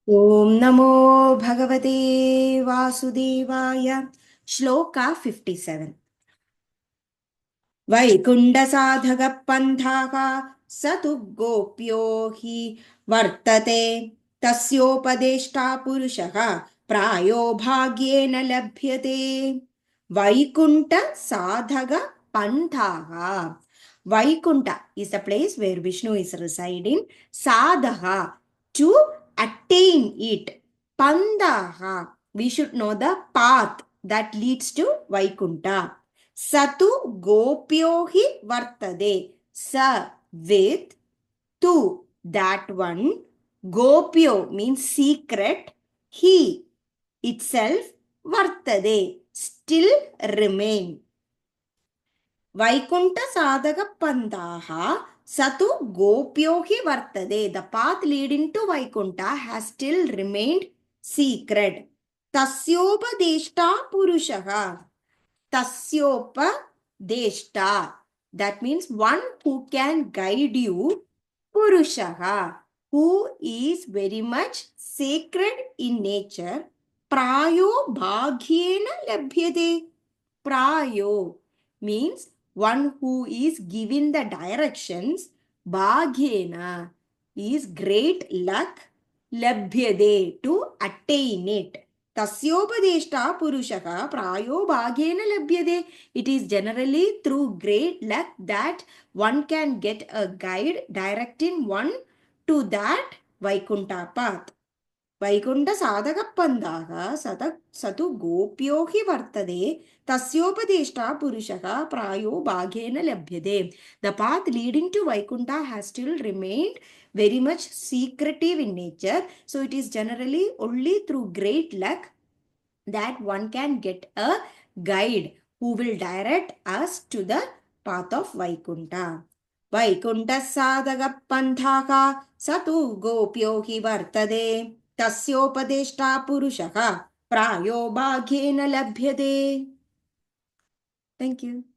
ॐ नमो भगवते वासुदेवाय श्लोका 57 वैकुण्ठसाधकपन्थाः स तु गोप्यो हि वर्तते तस्योपदेष्टा पुरुषः प्रायो भाग्येन लभ्यते वैकुण्ठसाधकपन्थाः Vaikunta is the place where Vishnu is residing. Sadhaha, to attain it. Pandaha, we should know the path that leads to Vaikunta. Satu gopyohi vartade. Sa with tu, that one. Gopyo means secret. He itself vartade, still remain. Vaikunta Sadhaka Pandaha Satu Gopyohi Vartade. The path leading to Vaikunta has still remained secret. Tasyopadeshta Purushaha. Tasyopadeshta. That means one who can guide you. Purushaha. Who is very much sacred in nature. Prayo Bhagyena Labhyate. Prayo means one who is given the directions. Bhagyena is great luck. Labhyade, to attain it. Tasyopadeshta purushaka prayo bhagyena labhyade. It is generally through great luck that one can get a guide directing one to that Vaikunta path. Vaikunta sadhakapandaha satu gopyo hi vartade tasyopadeshta purushaka prayo bhagyena labhyade. The path leading to Vaikunta has still remained very much secretive in nature. So it is generally only through great luck that one can get a guide who will direct us to the path of Vaikunta. Vaikunta sadhakapanthaka satu gopyo hi vartade. तस्योपदेष्टा पुरुषः प्रायो भाग्येन लभ्यते. Thank you.